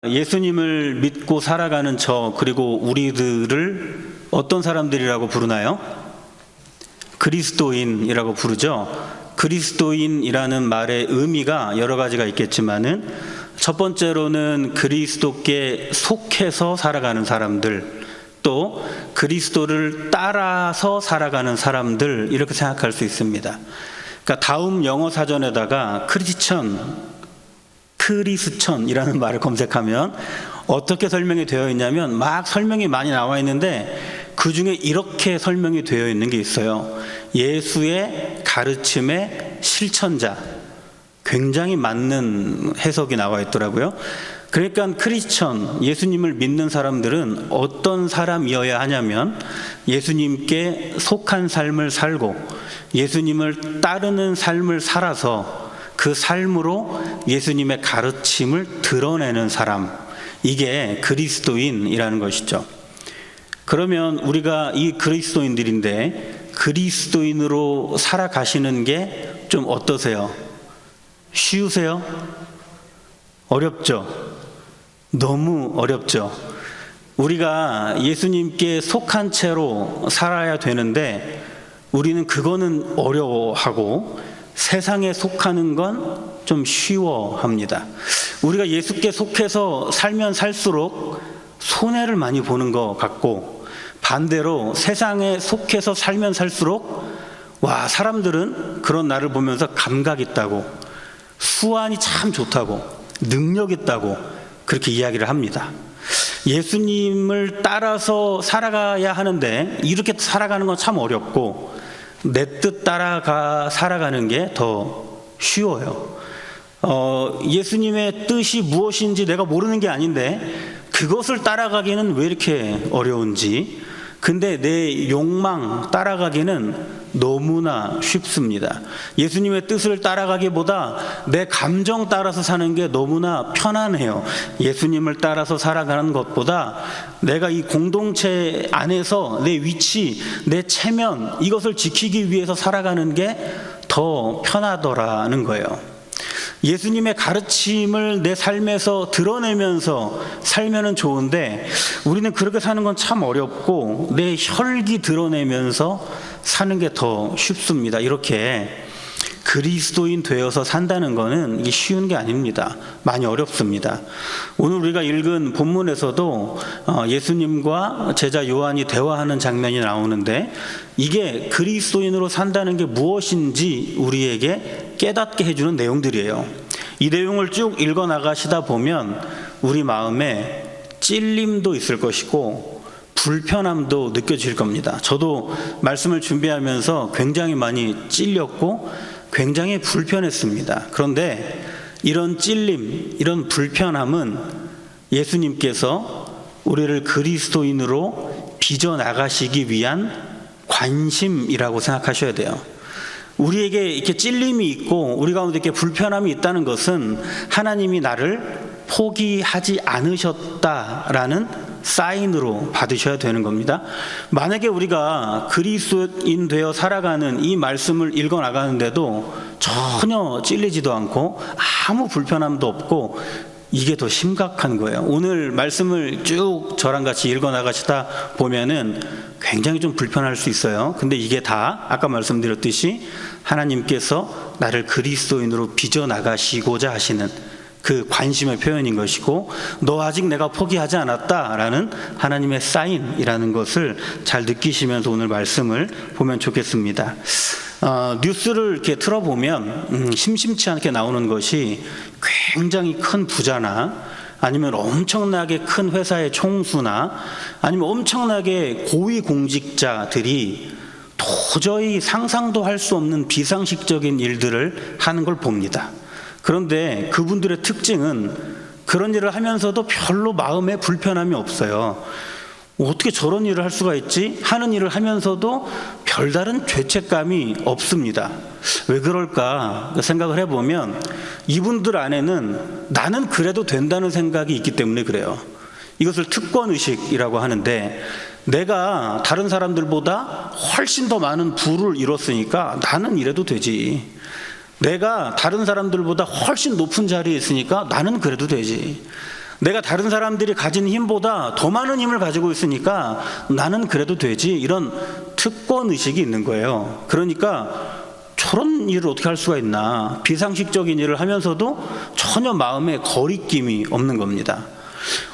예수님을 믿고 살아가는 그리고 우리들을 어떤 사람들이라고 부르나요? 그리스도인이라고 부르죠. 그리스도인이라는 말의 의미가 여러 가지가 있겠지만은 첫 번째로는 그리스도께 속해서 살아가는 사람들, 또 그리스도를 따라서 살아가는 사람들, 이렇게 생각할 수 있습니다. 그러니까 다음 영어 사전에다가 크리스천이라는 말을 검색하면 어떻게 설명이 되어 있냐면 막 설명이 많이 나와 있는데 그 중에 이렇게 설명이 되어 있는 게 있어요. 예수의 가르침의 실천자. 굉장히 맞는 해석이 나와 있더라고요. 그러니까 크리스천, 예수님을 믿는 사람들은 어떤 사람이어야 하냐면 예수님께 속한 삶을 살고 예수님을 따르는 삶을 살아서 그 삶으로 예수님의 가르침을 드러내는 사람, 이게 그리스도인이라는 것이죠. 그러면 우리가 이 그리스도인들인데 그리스도인으로 살아가시는 게 좀 어떠세요? 쉬우세요? 어렵죠? 너무 어렵죠? 우리가 예수님께 속한 채로 살아야 되는데 우리는 그거는 어려워하고 세상에 속하는 건 좀 쉬워합니다. 우리가 예수께 속해서 살면 살수록 손해를 많이 보는 것 같고, 반대로 세상에 속해서 살면 살수록 사람들은 그런 나를 보면서 감각 있다고, 수완이 참 좋다고, 능력 있다고 그렇게 이야기를 합니다. 예수님을 따라서 살아가야 하는데 이렇게 살아가는 건 참 어렵고 내 뜻 따라가 살아가는 게 더 쉬워요. 예수님의 뜻이 무엇인지 내가 모르는 게 아닌데 그것을 따라가기는 왜 이렇게 어려운지, 근데 내 욕망 따라가기는 너무나 쉽습니다. 예수님의 뜻을 따라가기보다 내 감정 따라서 사는 게 너무나 편안해요. 예수님을 따라서 살아가는 것보다 내가 이 공동체 안에서 내 위치, 내 체면, 이것을 지키기 위해서 살아가는 게 더 편하더라는 거예요. 예수님의 가르침을 내 삶에서 드러내면서 살면은 좋은데 우리는 그렇게 사는 건 참 어렵고 내 혈기 드러내면서 사는 게 더 쉽습니다. 이렇게 그리스도인 되어서 산다는 거는 이게 쉬운 게 아닙니다. 많이 어렵습니다. 오늘 우리가 읽은 본문에서도 예수님과 제자 요한이 대화하는 장면이 나오는데 이게 그리스도인으로 산다는 게 무엇인지 우리에게 깨닫게 해주는 내용들이에요. 이 내용을 쭉 읽어 나가시다 보면 우리 마음에 찔림도 있을 것이고 불편함도 느껴질 겁니다. 저도 말씀을 준비하면서 굉장히 많이 찔렸고 굉장히 불편했습니다. 그런데 이런 찔림, 이런 불편함은 예수님께서 우리를 그리스도인으로 빚어나가시기 위한 관심이라고 생각하셔야 돼요. 우리에게 이렇게 찔림이 있고 우리 가운데 이렇게 불편함이 있다는 것은 하나님이 나를 포기하지 않으셨다라는 사인으로 받으셔야 되는 겁니다. 만약에 우리가 그리스도인 되어 살아가는 이 말씀을 읽어 나가는데도 전혀 찔리지도 않고 아무 불편함도 없고 이게 더 심각한 거예요. 오늘 말씀을 쭉 저랑 같이 읽어 나가시다 보면은 굉장히 좀 불편할 수 있어요. 근데 이게 다 아까 말씀드렸듯이 하나님께서 나를 그리스도인으로 빚어 나가시고자 하시는 그 관심의 표현인 것이고, 너 아직 내가 포기하지 않았다라는 하나님의 사인이라는 것을 잘 느끼시면서 오늘 말씀을 보면 좋겠습니다. 뉴스를 이렇게 틀어보면 심심치 않게 나오는 것이 굉장히 큰 부자나 아니면 엄청나게 큰 회사의 총수나 아니면 엄청나게 고위공직자들이 도저히 상상도 할 수 없는 비상식적인 일들을 하는 걸 봅니다. 그런데 그분들의 특징은 그런 일을 하면서도 별로 마음에 불편함이 없어요. 어떻게 저런 일을 할 수가 있지? 하는 일을 하면서도 별다른 죄책감이 없습니다. 왜 그럴까 생각을 해보면 이분들 안에는 나는 그래도 된다는 생각이 있기 때문에 그래요. 이것을 특권의식이라고 하는데 내가 다른 사람들보다 훨씬 더 많은 부를 이뤘으니까 나는 이래도 되지. 내가 다른 사람들보다 훨씬 높은 자리에 있으니까 나는 그래도 되지. 내가 다른 사람들이 가진 힘보다 더 많은 힘을 가지고 있으니까 나는 그래도 되지, 이런 특권의식이 있는 거예요. 그러니까 저런 일을 어떻게 할 수가 있나, 비상식적인 일을 하면서도 전혀 마음에 거리낌이 없는 겁니다.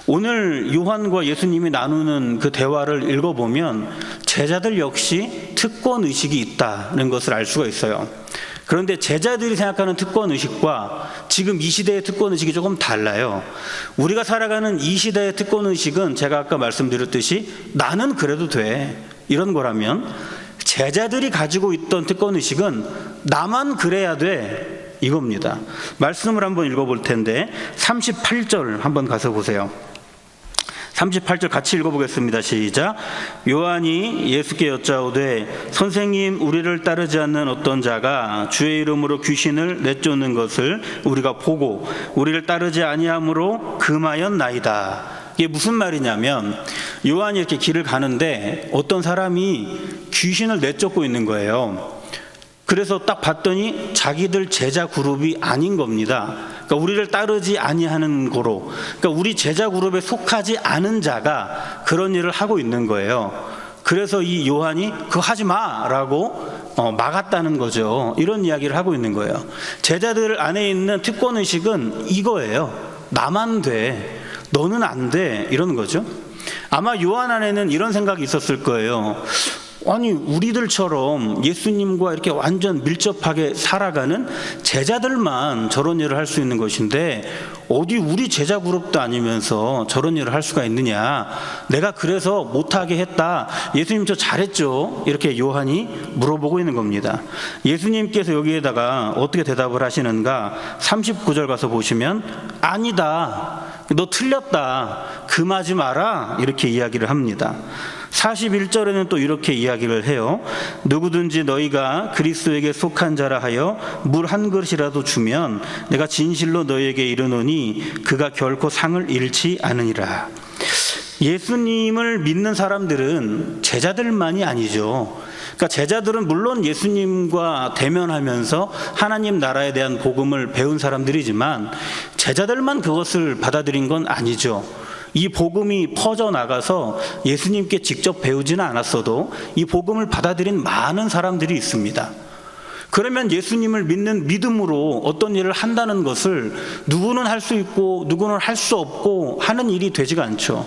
오늘 요한과 예수님이 나누는 그 대화를 읽어보면 제자들 역시 특권의식이 있다는 것을 알 수가 있어요. 그런데 제자들이 생각하는 특권의식과 지금 이 시대의 특권의식이 조금 달라요. 우리가 살아가는 이 시대의 특권의식은 제가 아까 말씀드렸듯이 나는 그래도 돼, 이런 거라면, 제자들이 가지고 있던 특권의식은 나만 그래야 돼, 이겁니다. 말씀을 한번 읽어볼 텐데 38절 한번 가서 보세요. 38절 같이 읽어보겠습니다. 시작. 요한이 예수께 여짜오되 선생님, 우리를 따르지 않는 어떤 자가 주의 이름으로 귀신을 내쫓는 것을 우리가 보고 우리를 따르지 아니함으로 금하였나이다. 이게 무슨 말이냐면, 요한이 이렇게 길을 가는데 어떤 사람이 귀신을 내쫓고 있는 거예요. 그래서 딱 봤더니 자기들 제자 그룹이 아닌 겁니다. 그러니까 우리를 따르지 아니하는 고로, 그러니까 우리 제자 그룹에 속하지 않은 자가 그런 일을 하고 있는 거예요. 그래서 이 요한이 그거 하지 마라고 막았다는 거죠. 이런 이야기를 하고 있는 거예요. 제자들 안에 있는 특권의식은 이거예요. 나만 돼, 너는 안 돼, 이러는 거죠. 아마 요한 안에는 이런 생각이 있었을 거예요. 아니, 우리들처럼 예수님과 이렇게 완전 밀접하게 살아가는 제자들만 저런 일을 할 수 있는 것인데 어디 우리 제자 그룹도 아니면서 저런 일을 할 수가 있느냐, 내가 그래서 못하게 했다, 예수님 저 잘했죠, 이렇게 요한이 물어보고 있는 겁니다. 예수님께서 여기에다가 어떻게 대답을 하시는가, 39절 가서 보시면 아니다, 너 틀렸다, 금하지 마라, 이렇게 이야기를 합니다. 41절에는 또 이렇게 이야기를 해요. 누구든지 너희가 그리스도에게 속한 자라 하여 물 한 그릇이라도 주면 내가 진실로 너희에게 이르노니 그가 결코 상을 잃지 않으니라. 예수님을 믿는 사람들은 제자들만이 아니죠. 그러니까 제자들은 물론 예수님과 대면하면서 하나님 나라에 대한 복음을 배운 사람들이지만 제자들만 그것을 받아들인 건 아니죠. 이 복음이 퍼져나가서 예수님께 직접 배우지는 않았어도 이 복음을 받아들인 많은 사람들이 있습니다. 그러면 예수님을 믿는 믿음으로 어떤 일을 한다는 것을 누구는 할 수 있고 누구는 할 수 없고 하는 일이 되지가 않죠.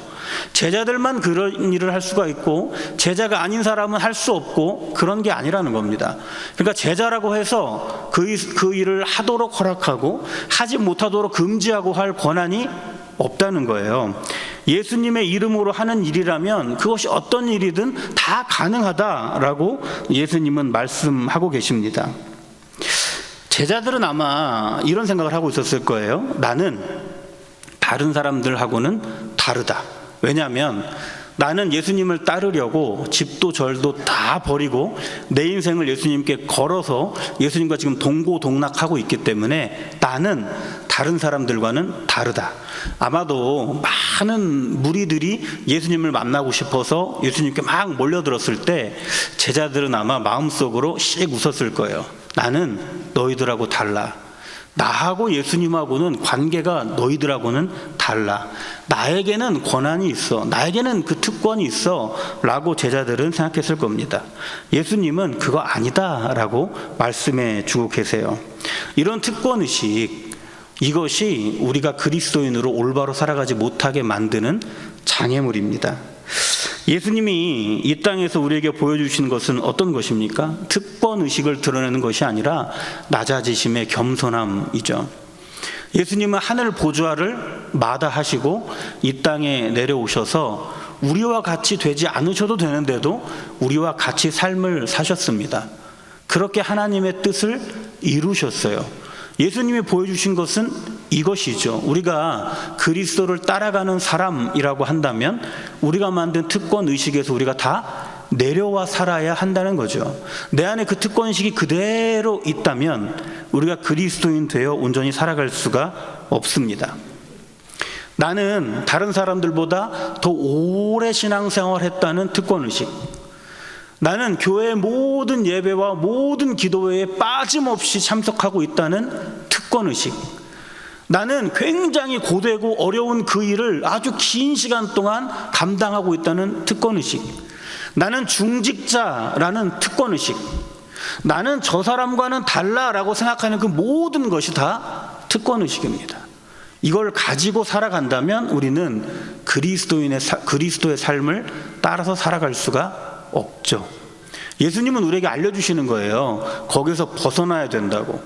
제자들만 그런 일을 할 수가 있고 제자가 아닌 사람은 할 수 없고, 그런 게 아니라는 겁니다. 그러니까 제자라고 해서 그 일을 하도록 허락하고 하지 못하도록 금지하고 할 권한이 없다는 거예요. 예수님의 이름으로 하는 일이라면 그것이 어떤 일이든 다 가능하다라고 예수님은 말씀하고 계십니다. 제자들은 아마 이런 생각을 하고 있었을 거예요. 나는 다른 사람들하고는 다르다. 왜냐하면 나는 예수님을 따르려고 집도 절도 다 버리고 내 인생을 예수님께 걸어서 예수님과 지금 동고동락하고 있기 때문에 나는 다른 사람들과는 다르다. 아마도 많은 무리들이 예수님을 만나고 싶어서 예수님께 막 몰려들었을 때 제자들은 아마 마음속으로 씩 웃었을 거예요. 나는 너희들하고 달라. 나하고 예수님하고는 관계가 너희들하고는 달라. 나에게는 권한이 있어, 나에게는 그 특권이 있어 라고 제자들은 생각했을 겁니다. 예수님은 그거 아니다 라고 말씀해 주고 계세요. 이런 특권의식, 이것이 우리가 그리스도인으로 올바로 살아가지 못하게 만드는 장애물입니다. 예수님이 이 땅에서 우리에게 보여주신 것은 어떤 것입니까? 특권의식을 드러내는 것이 아니라 낮아지심의 겸손함이죠. 예수님은 하늘 보좌를 마다하시고 이 땅에 내려오셔서 우리와 같이 되지 않으셔도 되는데도 우리와 같이 삶을 사셨습니다. 그렇게 하나님의 뜻을 이루셨어요. 예수님이 보여주신 것은 이것이죠. 우리가 그리스도를 따라가는 사람이라고 한다면 우리가 만든 특권의식에서 우리가 다 내려와 살아야 한다는 거죠. 내 안에 그 특권의식이 그대로 있다면 우리가 그리스도인 되어 온전히 살아갈 수가 없습니다. 나는 다른 사람들보다 더 오래 신앙생활했다는 특권의식, 나는 교회의 모든 예배와 모든 기도회에 빠짐없이 참석하고 있다는 특권의식, 나는 굉장히 고되고 어려운 그 일을 아주 긴 시간 동안 감당하고 있다는 특권의식, 나는 중직자라는 특권의식, 나는 저 사람과는 달라라고 생각하는 그 모든 것이 다 특권의식입니다. 이걸 가지고 살아간다면 우리는 그리스도의 삶을 따라서 살아갈 수가 없죠. 예수님은 우리에게 알려주시는 거예요. 거기서 벗어나야 된다고.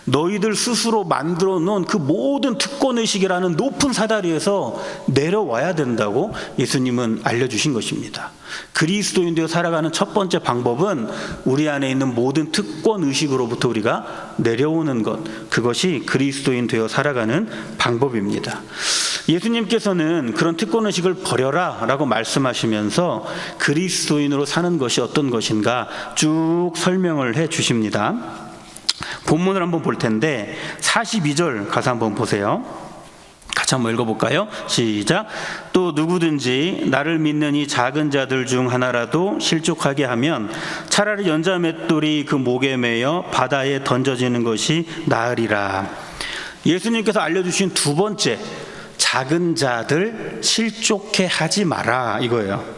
너희들 스스로 만들어 놓은 그 모든 특권의식이라는 높은 사다리에서 내려와야 된다고 예수님은 알려주신 것입니다. 그리스도인 되어 살아가는 첫 번째 방법은 우리 안에 있는 모든 특권의식으로부터 우리가 내려오는 것, 그것이 그리스도인 되어 살아가는 방법입니다. 예수님께서는 그런 특권의식을 버려라 라고 말씀하시면서 그리스도인으로 사는 것이 어떤 것인가 쭉 설명을 해 주십니다. 본문을 한번 볼 텐데 42절 가서 한번 보세요. 같이 한번 읽어볼까요? 시작. 또 누구든지 나를 믿는 이 작은 자들 중 하나라도 실족하게 하면 차라리 연자 맷돌이 그 목에 매여 바다에 던져지는 것이 나으리라. 예수님께서 알려주신 두 번째, 작은 자들 실족해 하지 마라, 이거예요.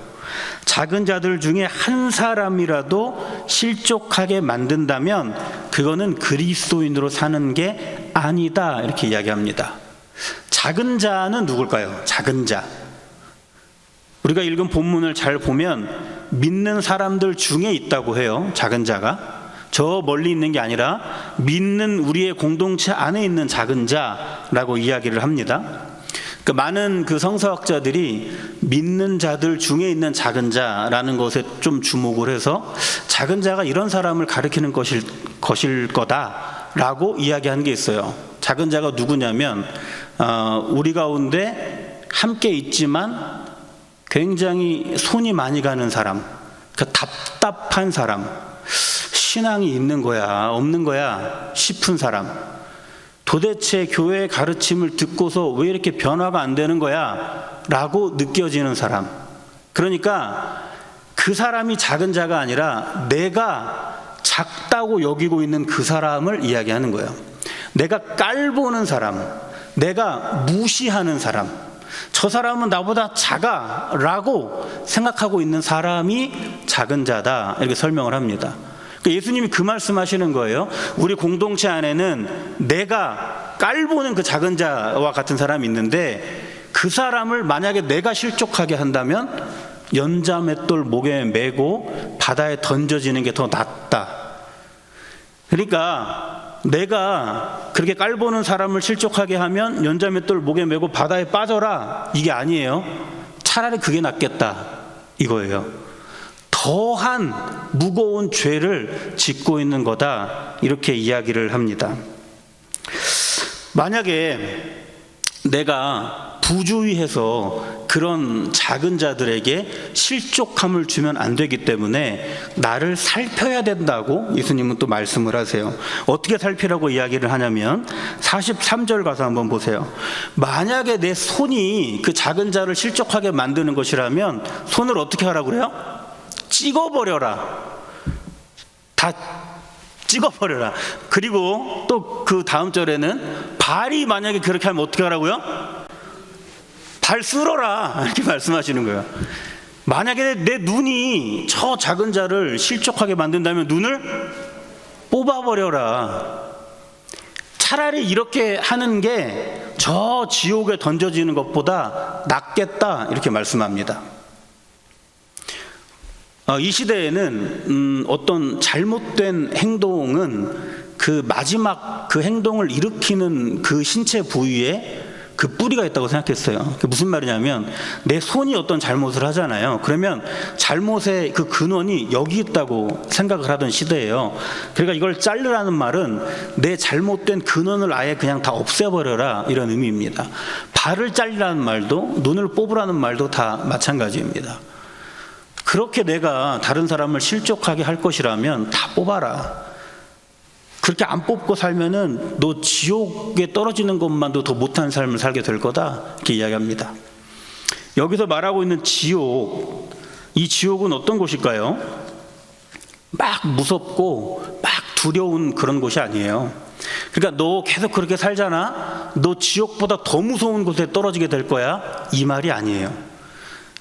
작은 자들 중에 한 사람이라도 실족하게 만든다면 그거는 그리스도인으로 사는 게 아니다, 이렇게 이야기합니다. 작은 자는 누굴까요? 작은 자. 우리가 읽은 본문을 잘 보면 믿는 사람들 중에 있다고 해요. 작은 자가. 저 멀리 있는 게 아니라 믿는 우리의 공동체 안에 있는 작은 자라고 이야기를 합니다. 많은 그 성서학자들이 믿는 자들 중에 있는 작은 자라는 것에 좀 주목을 해서 작은 자가 이런 사람을 가리키는 것일 거다라고 이야기하는 게 있어요. 작은 자가 누구냐면 우리 가운데 함께 있지만 굉장히 손이 많이 가는 사람, 답답한 사람, 신앙이 있는 거야 없는 거야 싶은 사람, 도대체 교회의 가르침을 듣고서 왜 이렇게 변화가 안 되는 거야 라고 느껴지는 사람. 그러니까 그 사람이 작은 자가 아니라 내가 작다고 여기고 있는 그 사람을 이야기하는 거예요. 내가 깔보는 사람, 내가 무시하는 사람, 저 사람은 나보다 작아 라고 생각하고 있는 사람이 작은 자다, 이렇게 설명을 합니다. 예수님이 그 말씀하시는 거예요. 우리 공동체 안에는 내가 깔보는 그 작은 자와 같은 사람이 있는데 그 사람을 만약에 내가 실족하게 한다면 연자 맷돌 목에 메고 바다에 던져지는 게 더 낫다. 그러니까 내가 그렇게 깔보는 사람을 실족하게 하면 연자 맷돌 목에 메고 바다에 빠져라, 이게 아니에요. 차라리 그게 낫겠다, 이거예요. 더한 무거운 죄를 짓고 있는 거다, 이렇게 이야기를 합니다. 만약에 내가 부주의해서 그런 작은 자들에게 실족함을 주면 안 되기 때문에 나를 살펴야 된다고 예수님은 또 말씀을 하세요. 어떻게 살피라고 이야기를 하냐면 43절 가서 한번 보세요. 만약에 내 손이 그 작은 자를 실족하게 만드는 것이라면 손을 어떻게 하라고 그래요? 찍어버려라. 다 찍어버려라. 그리고 또 그 다음 절에는 발이 만약에 그렇게 하면 어떻게 하라고요? 발 쓸어라, 이렇게 말씀하시는 거예요. 만약에 내 눈이 저 작은 자를 실족하게 만든다면 눈을 뽑아버려라. 차라리 이렇게 하는 게 저 지옥에 던져지는 것보다 낫겠다, 이렇게 말씀합니다. 이 시대에는 어떤 잘못된 행동은 그 마지막 그 행동을 일으키는 그 신체 부위에 그 뿌리가 있다고 생각했어요. 그게 무슨 말이냐면 내 손이 어떤 잘못을 하잖아요. 그러면 잘못의 그 근원이 여기 있다고 생각을 하던 시대예요. 그러니까 이걸 자르라는 말은 내 잘못된 근원을 아예 그냥 다 없애버려라, 이런 의미입니다. 발을 잘리라는 말도 눈을 뽑으라는 말도 다 마찬가지입니다. 그렇게 내가 다른 사람을 실족하게 할 것이라면 다 뽑아라. 그렇게 안 뽑고 살면은 너 지옥에 떨어지는 것만도 더 못한 삶을 살게 될 거다, 이렇게 이야기합니다. 여기서 말하고 있는 지옥, 이 지옥은 어떤 곳일까요? 막 무섭고 막 두려운 그런 곳이 아니에요. 그러니까 너 계속 그렇게 살잖아, 너 지옥보다 더 무서운 곳에 떨어지게 될 거야, 이 말이 아니에요.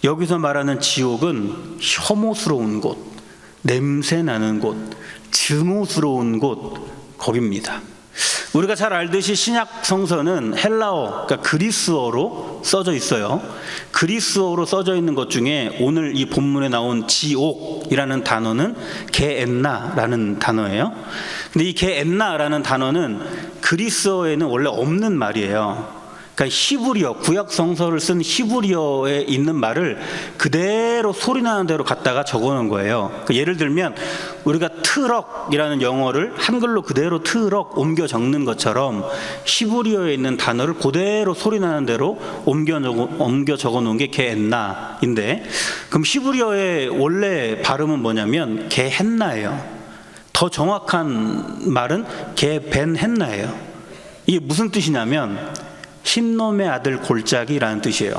여기서 말하는 지옥은 혐오스러운 곳, 냄새 나는 곳, 증오스러운 곳, 거깁니다. 우리가 잘 알듯이 신약 성서는 헬라어, 그러니까 그리스어로 써져 있어요. 그리스어로 써져 있는 것 중에 오늘 이 본문에 나온 지옥이라는 단어는 게엔나라는 단어예요. 근데 이 게엔나라는 단어는 그리스어에는 원래 없는 말이에요. 그러니까 히브리어, 구약 성서를 쓴 히브리어에 있는 말을 그대로 소리나는 대로 갖다가 적어놓은 거예요. 그러니까 예를 들면 우리가 트럭이라는 영어를 한글로 그대로 트럭 옮겨 적는 것처럼 히브리어에 있는 단어를 그대로 소리나는 대로 옮겨 적어놓은 게 게엔나인데, 그럼 히브리어의 원래 발음은 뭐냐면 게헨나예요. 더 정확한 말은 게벤헨나예요. 이게 무슨 뜻이냐면 흰놈의 아들 골짜기라는 뜻이에요.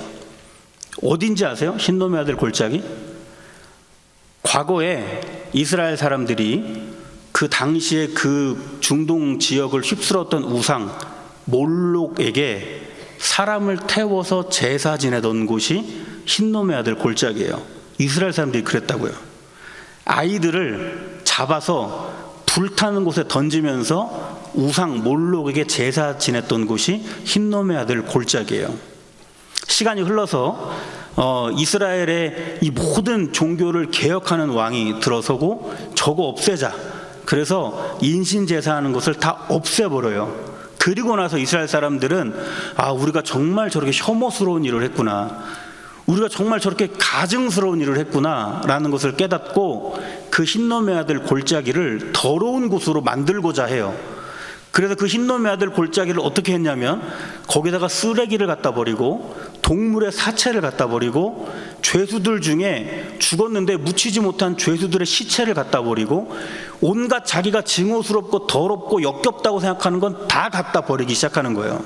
어딘지 아세요? 흰놈의 아들 골짜기? 과거에 이스라엘 사람들이 그 당시에 그 중동 지역을 휩쓸었던 우상 몰록에게 사람을 태워서 제사 지내던 곳이 흰놈의 아들 골짜기예요. 이스라엘 사람들이 그랬다고요. 아이들을 잡아서 불타는 곳에 던지면서 우상 몰록에게 제사 지냈던 곳이 흰놈의 아들 골짜기예요. 시간이 흘러서 이스라엘의 이 모든 종교를 개혁하는 왕이 들어서고 저거 없애자, 그래서 인신제사하는 것을 다 없애버려요. 그리고 나서 이스라엘 사람들은 우리가 정말 저렇게 혐오스러운 일을 했구나, 우리가 정말 저렇게 가증스러운 일을 했구나 라는 것을 깨닫고 그 흰놈의 아들 골짜기를 더러운 곳으로 만들고자 해요. 그래서 그 흰놈의 아들 골짜기를 어떻게 했냐면 거기다가 쓰레기를 갖다 버리고 동물의 사체를 갖다 버리고 죄수들 중에 죽었는데 묻히지 못한 죄수들의 시체를 갖다 버리고 온갖 자기가 증오스럽고 더럽고 역겹다고 생각하는 건 다 갖다 버리기 시작하는 거예요.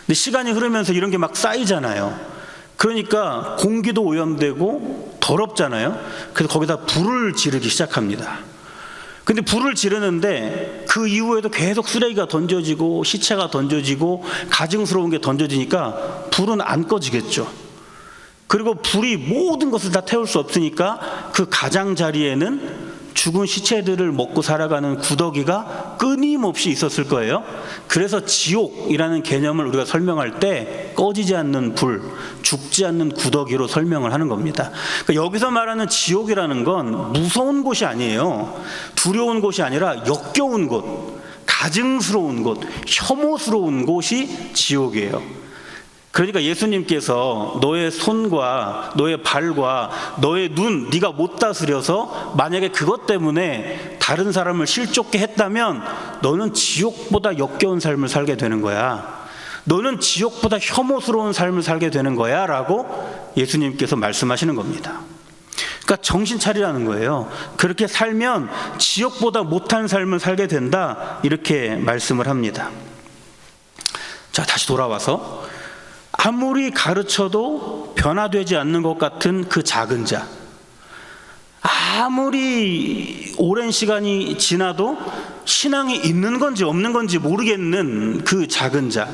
근데 시간이 흐르면서 이런 게 막 쌓이잖아요. 그러니까 공기도 오염되고 더럽잖아요. 그래서 거기다 불을 지르기 시작합니다. 근데 불을 지르는데 그 이후에도 계속 쓰레기가 던져지고 시체가 던져지고 가증스러운 게 던져지니까 불은 안 꺼지겠죠. 그리고 불이 모든 것을 다 태울 수 없으니까 그 가장자리에는 죽은 시체들을 먹고 살아가는 구더기가 끊임없이 있었을 거예요. 그래서 지옥이라는 개념을 우리가 설명할 때 꺼지지 않는 불, 죽지 않는 구더기로 설명을 하는 겁니다. 그러니까 여기서 말하는 지옥이라는 건 무서운 곳이 아니에요. 두려운 곳이 아니라 역겨운 곳, 가증스러운 곳, 혐오스러운 곳이 지옥이에요. 그러니까 예수님께서 너의 손과 너의 발과 너의 눈, 네가 못 다스려서 만약에 그것 때문에 다른 사람을 실족게 했다면 너는 지옥보다 역겨운 삶을 살게 되는 거야. 너는 지옥보다 혐오스러운 삶을 살게 되는 거야 라고 예수님께서 말씀하시는 겁니다. 그러니까 정신 차리라는 거예요. 그렇게 살면 지옥보다 못한 삶을 살게 된다, 이렇게 말씀을 합니다. 자, 다시 돌아와서 아무리 가르쳐도 변화되지 않는 것 같은 그 작은 자, 아무리 오랜 시간이 지나도 신앙이 있는 건지 없는 건지 모르겠는 그 작은 자,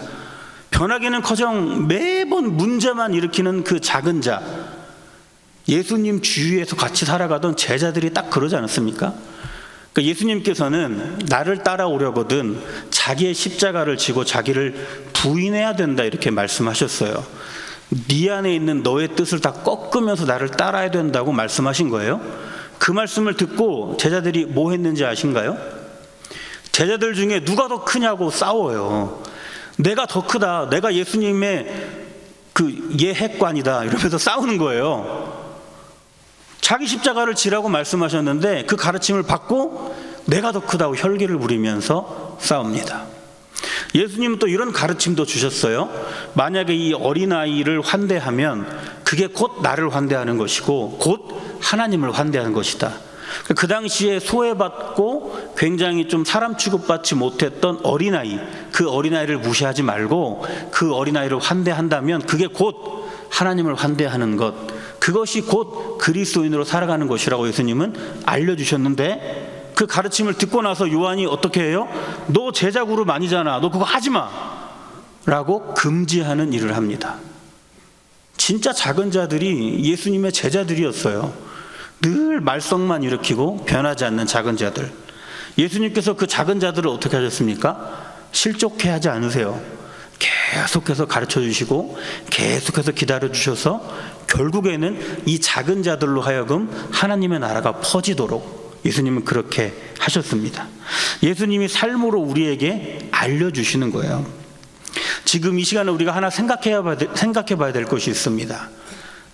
변하기는커녕 매번 문제만 일으키는 그 작은 자, 예수님 주위에서 같이 살아가던 제자들이 딱 그러지 않았습니까? 그러니까 예수님께서는 나를 따라오려거든 자기의 십자가를 지고 자기를 부인해야 된다, 이렇게 말씀하셨어요. 네 안에 있는 너의 뜻을 다 꺾으면서 나를 따라야 된다고 말씀하신 거예요. 그 말씀을 듣고 제자들이 뭐 했는지 아신가요? 제자들 중에 누가 더 크냐고 싸워요. 내가 더 크다, 내가 예수님의 그 예핵관이다, 이러면서 싸우는 거예요. 자기 십자가를 지라고 말씀하셨는데 그 가르침을 받고 내가 더 크다고 혈기를 부리면서 싸웁니다. 예수님은 또 이런 가르침도 주셨어요. 만약에 이 어린아이를 환대하면 그게 곧 나를 환대하는 것이고 곧 하나님을 환대하는 것이다. 그 당시에 소외받고 굉장히 좀 사람 취급받지 못했던 어린아이, 그 어린아이를 무시하지 말고 그 어린아이를 환대한다면 그게 곧 하나님을 환대하는 것, 그것이 곧 그리스도인으로 살아가는 것이라고 예수님은 알려주셨는데, 그 가르침을 듣고 나서 요한이 어떻게 해요? 너 제자 그룹 아니잖아, 너 그거 하지 마 라고 금지하는 일을 합니다. 진짜 작은 자들이 예수님의 제자들이었어요. 늘 말썽만 일으키고 변하지 않는 작은 자들. 예수님께서 그 작은 자들을 어떻게 하셨습니까? 실족해 하지 않으세요. 계속해서 가르쳐 주시고 계속해서 기다려 주셔서 결국에는 이 작은 자들로 하여금 하나님의 나라가 퍼지도록 예수님은 그렇게 하셨습니다. 예수님이 삶으로 우리에게 알려주시는 거예요. 지금 이 시간에 우리가 하나 생각해 봐야 될 것이 있습니다.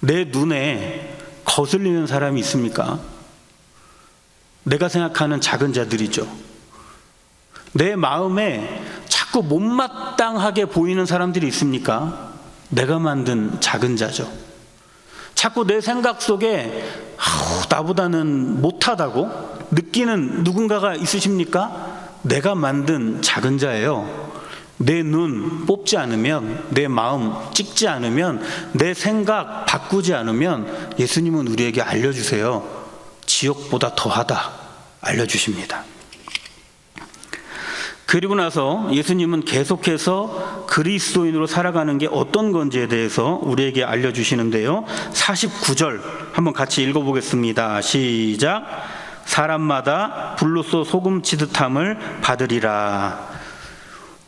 내 눈에 거슬리는 사람이 있습니까? 내가 생각하는 작은 자들이죠. 내 마음에 자꾸 못마땅하게 보이는 사람들이 있습니까? 내가 만든 작은 자죠. 자꾸 내 생각 속에 나보다는 못하다고 느끼는 누군가가 있으십니까? 내가 만든 작은 자예요. 내 눈 뽑지 않으면, 내 마음 찍지 않으면, 내 생각 바꾸지 않으면 예수님은 우리에게 알려주세요. 지옥보다 더하다 알려주십니다. 그리고 나서 예수님은 계속해서 그리스도인으로 살아가는 게 어떤 건지에 대해서 우리에게 알려주시는데요. 49절 한번 같이 읽어보겠습니다. 시작. 사람마다 불로써 소금 치듯함을 받으리라.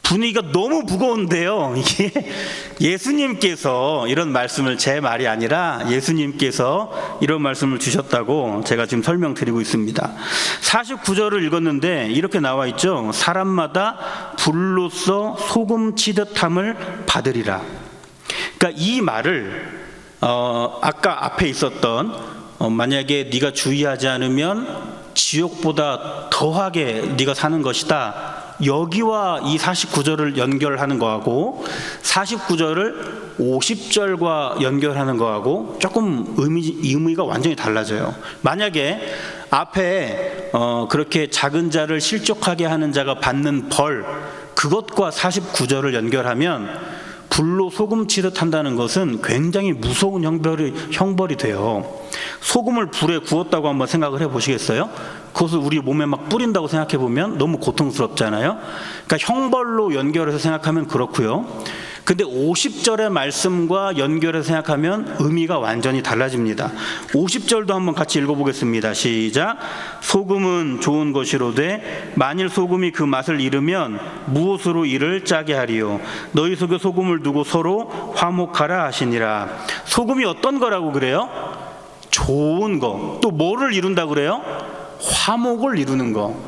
분위기가 너무 무거운데요. 이게 예수님께서 이런 말씀을, 제 말이 아니라 예수님께서 이런 말씀을 주셨다고 제가 지금 설명드리고 있습니다. 49절을 읽었는데 이렇게 나와 있죠. 사람마다 불로써 소금 치듯함을 받으리라. 그러니까 이 말을 아까 앞에 있었던 만약에 네가 주의하지 않으면 지옥보다 더하게 네가 사는 것이다, 여기와 이 49절을 연결하는 거하고 49절을 50절과 연결하는 거하고 조금 의미가 완전히 달라져요. 만약에 앞에 그렇게 작은 자를 실족하게 하는 자가 받는 벌, 그것과 49절을 연결하면 불로 소금 치듯 한다는 것은 굉장히 무서운 형벌이 돼요. 소금을 불에 구웠다고 한번 생각을 해보시겠어요? 그것을 우리 몸에 막 뿌린다고 생각해 보면 너무 고통스럽잖아요. 그러니까 형벌로 연결해서 생각하면 그렇고요. 근데 50절의 말씀과 연결해서 생각하면 의미가 완전히 달라집니다. 50절도 한번 같이 읽어보겠습니다. 시작. 소금은 좋은 것이로되 만일 소금이 그 맛을 잃으면 무엇으로 이를 짜게 하리요. 너희 속에 소금을 두고 서로 화목하라 하시니라. 소금이 어떤 거라고 그래요? 좋은 거. 또 뭐를 이룬다 그래요? 화목을 이루는 거.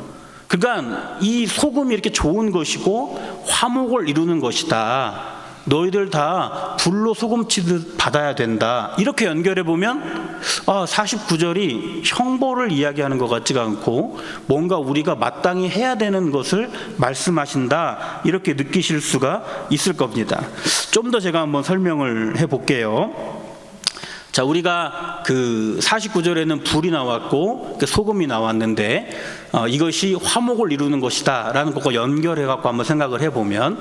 그러니까 이 소금이 이렇게 좋은 것이고 화목을 이루는 것이다. 너희들 다 불로 소금 치듯 받아야 된다. 이렇게 연결해 보면 49절이 형벌을 이야기하는 것 같지가 않고 뭔가 우리가 마땅히 해야 되는 것을 말씀하신다, 이렇게 느끼실 수가 있을 겁니다. 좀 더 제가 한번 설명을 해볼게요. 자, 우리가 그 49절에는 불이 나왔고 소금이 나왔는데 이것이 화목을 이루는 것이다 라는 것과 연결해 갖고 한번 생각을 해보면,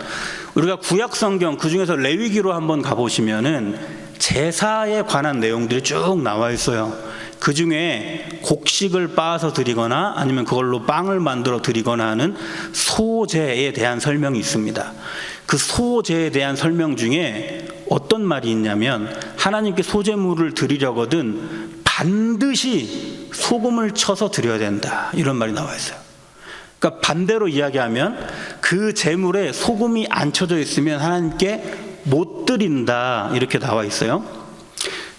우리가 구약 성경 그 중에서 레위기로 한번 가보시면은 제사에 관한 내용들이 쭉 나와 있어요. 그 중에 곡식을 빻아서 드리거나 아니면 그걸로 빵을 만들어 드리거나 하는 소제에 대한 설명이 있습니다. 그 소제에 대한 설명 중에 어떤 말이 있냐면, 하나님께 소제물을 드리려거든 반드시 소금을 쳐서 드려야 된다, 이런 말이 나와 있어요. 그러니까 반대로 이야기하면 그 제물에 소금이 안 쳐져 있으면 하나님께 못 드린다, 이렇게 나와 있어요.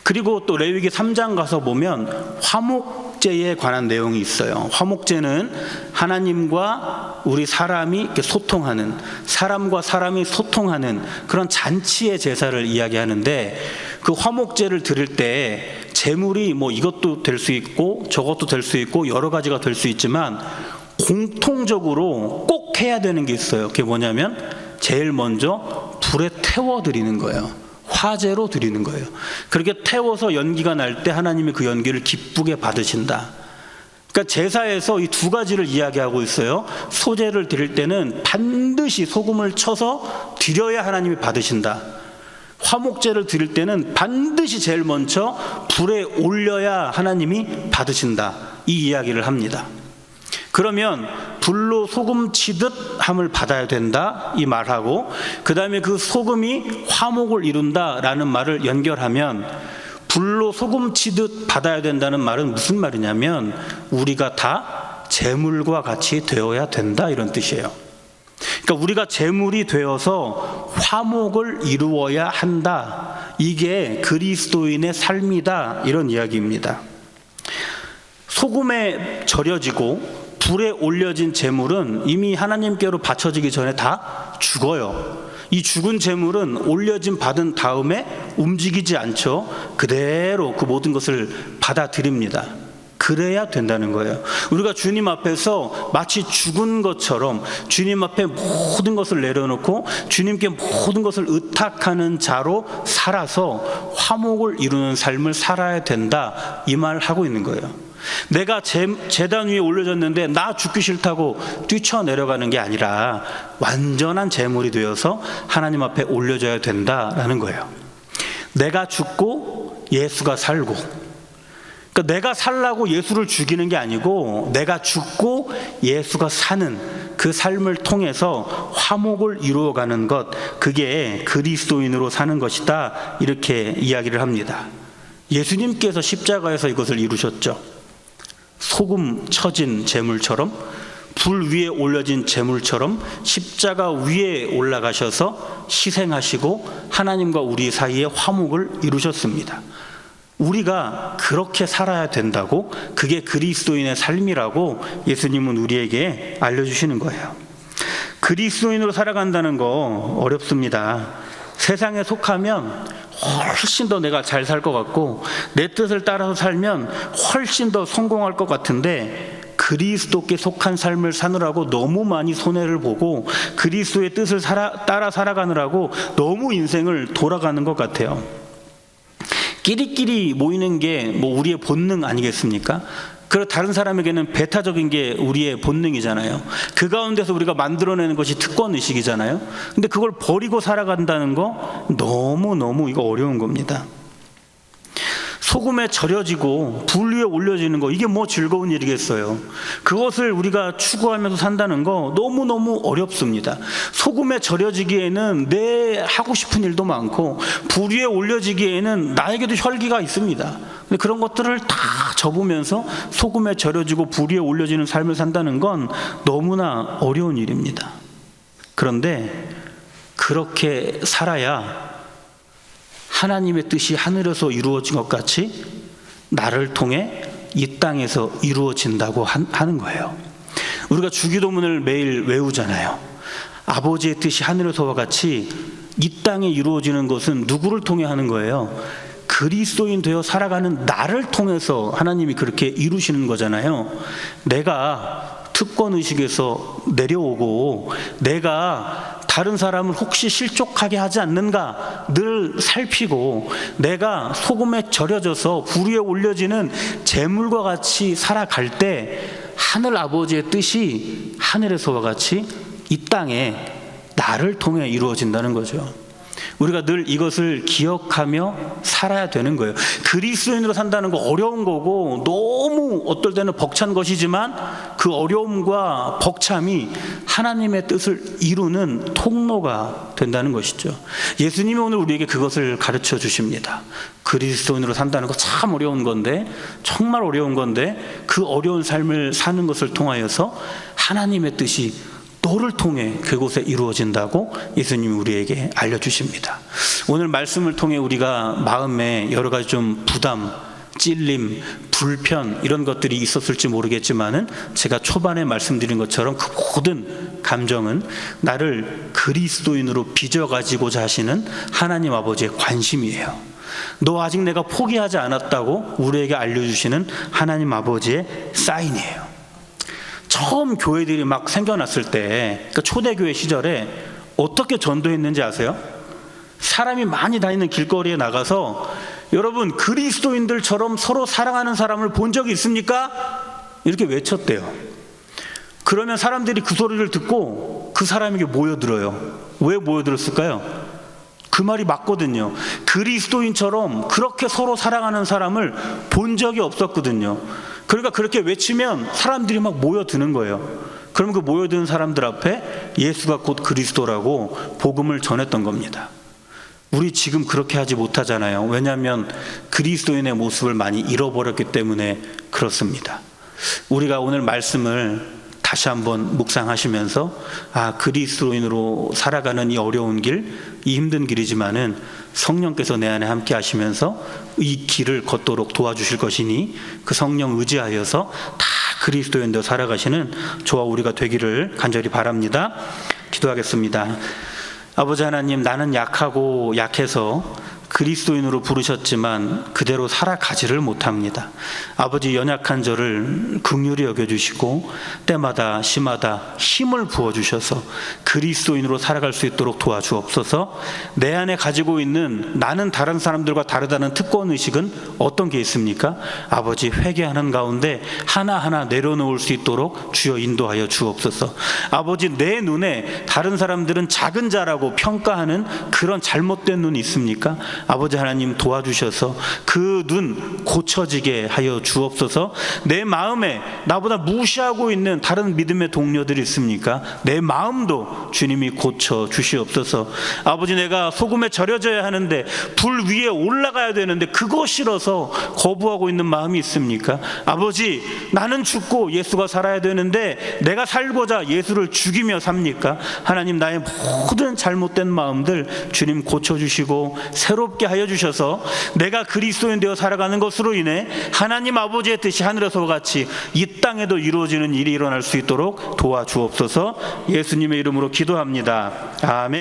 그리고 또 레위기 3장 가서 보면 화목제에 관한 내용이 있어요. 화목제는 하나님과 우리 사람이 이렇게 소통하는, 사람과 사람이 소통하는 그런 잔치의 제사를 이야기하는데, 그 화목제를 드릴 때 제물이 뭐 이것도 될 수 있고 저것도 될 수 있고 여러 가지가 될 수 있지만 공통적으로 꼭 해야 되는 게 있어요. 그게 뭐냐면 제일 먼저 불에 태워 드리는 거예요. 화제로 드리는 거예요. 그렇게 태워서 연기가 날 때 하나님이 그 연기를 기쁘게 받으신다. 그러니까 제사에서 이 두 가지를 이야기하고 있어요. 소제를 드릴 때는 반드시 소금을 쳐서 드려야 하나님이 받으신다. 화목제를 드릴 때는 반드시 제일 먼저 불에 올려야 하나님이 받으신다. 이 이야기를 합니다. 그러면 불로 소금 치듯 함을 받아야 된다 이 말하고, 그 다음에 그 소금이 화목을 이룬다라는 말을 연결하면 불로 소금 치듯 받아야 된다는 말은 무슨 말이냐면 우리가 다 제물과 같이 되어야 된다 이런 뜻이에요. 그러니까 우리가 제물이 되어서 화목을 이루어야 한다, 이게 그리스도인의 삶이다 이런 이야기입니다. 소금에 절여지고 불에 올려진 제물은 이미 하나님께로 바쳐지기 전에 다 죽어요. 이 죽은 제물은 올려진 받은 다음에 움직이지 않죠. 그대로 그 모든 것을 받아들입니다. 그래야 된다는 거예요. 우리가 주님 앞에서 마치 죽은 것처럼 주님 앞에 모든 것을 내려놓고 주님께 모든 것을 의탁하는 자로 살아서 화목을 이루는 삶을 살아야 된다 이 말 하고 있는 거예요. 내가 제단 위에 올려졌는데 나 죽기 싫다고 뛰쳐내려가는 게 아니라 완전한 제물이 되어서 하나님 앞에 올려져야 된다라는 거예요. 내가 죽고 예수가 살고, 그러니까 내가 살라고 예수를 죽이는 게 아니고 내가 죽고 예수가 사는 그 삶을 통해서 화목을 이루어가는 것, 그게 그리스도인으로 사는 것이다 이렇게 이야기를 합니다. 예수님께서 십자가에서 이것을 이루셨죠. 소금 쳐진 제물처럼, 불 위에 올려진 제물처럼 십자가 위에 올라가셔서 희생하시고 하나님과 우리 사이에 화목을 이루셨습니다. 우리가 그렇게 살아야 된다고, 그게 그리스도인의 삶이라고 예수님은 우리에게 알려주시는 거예요. 그리스도인으로 살아간다는 거 어렵습니다. 세상에 속하면 훨씬 더 내가 잘 살 것 같고 내 뜻을 따라서 살면 훨씬 더 성공할 것 같은데, 그리스도께 속한 삶을 사느라고 너무 많이 손해를 보고 그리스도의 뜻을 따라 살아가느라고 너무 인생을 돌아가는 것 같아요. 끼리끼리 모이는 게 뭐 우리의 본능 아니겠습니까? 그리고 다른 사람에게는 배타적인 게 우리의 본능이잖아요. 그 가운데서 우리가 만들어내는 것이 특권의식이잖아요. 근데 그걸 버리고 살아간다는 거 너무너무 이거 어려운 겁니다. 소금에 절여지고 불 위에 올려지는 거, 이게 뭐 즐거운 일이겠어요. 그것을 우리가 추구하면서 산다는 거 너무너무 어렵습니다. 소금에 절여지기에는 내 하고 싶은 일도 많고 불 위에 올려지기에는 나에게도 혈기가 있습니다. 근데 그런 것들을 다 접으면서 소금에 절여지고 불 위에 올려지는 삶을 산다는 건 너무나 어려운 일입니다. 그런데 그렇게 살아야 하나님의 뜻이 하늘에서 이루어진 것 같이 나를 통해 이 땅에서 이루어진다고 하는 거예요. 우리가 주기도문을 매일 외우잖아요. 아버지의 뜻이 하늘에서와 같이 이 땅에 이루어지는 것은 누구를 통해 하는 거예요? 그리스도인 되어 살아가는 나를 통해서 하나님이 그렇게 이루시는 거잖아요. 내가 특권의식에서 내려오고 내가 다른 사람을 혹시 실족하게 하지 않는가 늘 살피고, 내가 소금에 절여져서 불 위에 올려지는 재물과 같이 살아갈 때 하늘 아버지의 뜻이 하늘에서와 같이 이 땅에 나를 통해 이루어진다는 거죠. 우리가 늘 이것을 기억하며 살아야 되는 거예요. 그리스도인으로 산다는 거 어려운 거고 너무 어떨 때는 벅찬 것이지만 그 어려움과 벅참이 하나님의 뜻을 이루는 통로가 된다는 것이죠. 예수님이 오늘 우리에게 그것을 가르쳐 주십니다. 그리스도인으로 산다는 거 참 어려운 건데, 정말 어려운 건데, 그 어려운 삶을 사는 것을 통하여서 하나님의 뜻이 너를 통해 그곳에 이루어진다고 예수님이 우리에게 알려주십니다. 오늘 말씀을 통해 우리가 마음에 여러 가지 좀 부담, 찔림, 불편 이런 것들이 있었을지 모르겠지만은 제가 초반에 말씀드린 것처럼 그 모든 감정은 나를 그리스도인으로 빚어가지고자 하시는 하나님 아버지의 관심이에요. 너 아직 내가 포기하지 않았다고 우리에게 알려주시는 하나님 아버지의 사인이에요. 처음 교회들이 막 생겨났을 때, 그러니까 초대교회 시절에 어떻게 전도했는지 아세요? 사람이 많이 다니는 길거리에 나가서 여러분 그리스도인들처럼 서로 사랑하는 사람을 본 적이 있습니까? 이렇게 외쳤대요. 그러면 사람들이 그 소리를 듣고 그 사람에게 모여들어요. 왜 모여들었을까요? 그 말이 맞거든요. 그리스도인처럼 그렇게 서로 사랑하는 사람을 본 적이 없었거든요. 그러니까 그렇게 외치면 사람들이 막 모여드는 거예요. 그럼 그 모여드는 사람들 앞에 예수가 곧 그리스도라고 복음을 전했던 겁니다. 우리 지금 그렇게 하지 못하잖아요. 왜냐하면 그리스도인의 모습을 많이 잃어버렸기 때문에 그렇습니다. 우리가 오늘 말씀을 다시 한번 묵상하시면서 그리스도인으로 살아가는 이 어려운 길, 이 힘든 길이지만은 성령께서 내 안에 함께 하시면서 이 길을 걷도록 도와주실 것이니 그 성령 의지하여서 다 그리스도인으로 살아가시는 저와 우리가 되기를 간절히 바랍니다. 기도하겠습니다. 아버지 하나님, 나는 약하고 약해서 그리스도인으로 부르셨지만 그대로 살아가지를 못합니다. 아버지, 연약한 저를 긍휼히 여겨주시고 때마다 시마다 힘을 부어주셔서 그리스도인으로 살아갈 수 있도록 도와주옵소서. 내 안에 가지고 있는 나는 다른 사람들과 다르다는 특권의식은 어떤 게 있습니까? 아버지, 회개하는 가운데 하나하나 내려놓을 수 있도록 주여 인도하여 주옵소서. 아버지, 내 눈에 다른 사람들은 작은 자라고 평가하는 그런 잘못된 눈이 있습니까? 아버지 하나님, 도와주셔서 그 눈 고쳐지게 하여 주옵소서. 내 마음에 나보다 무시하고 있는 다른 믿음의 동료들이 있습니까? 내 마음도 주님이 고쳐 주시옵소서. 아버지, 내가 소금에 절여져야 하는데 불 위에 올라가야 되는데 그거 싫어서 거부하고 있는 마음이 있습니까? 아버지, 나는 죽고 예수가 살아야 되는데 내가 살고자 예수를 죽이며 삽니까? 하나님, 나의 모든 잘못된 마음들 주님 고쳐주시고 새롭게 하여 주셔서 내가 그리스도인 되어 살아가는 것으로 인해 하나님 아버지의 뜻이 하늘에서와 같이 이 땅에도 이루어지는 일이 일어날 수 있도록 도와주옵소서. 예수님의 이름으로 기도합니다. 아멘.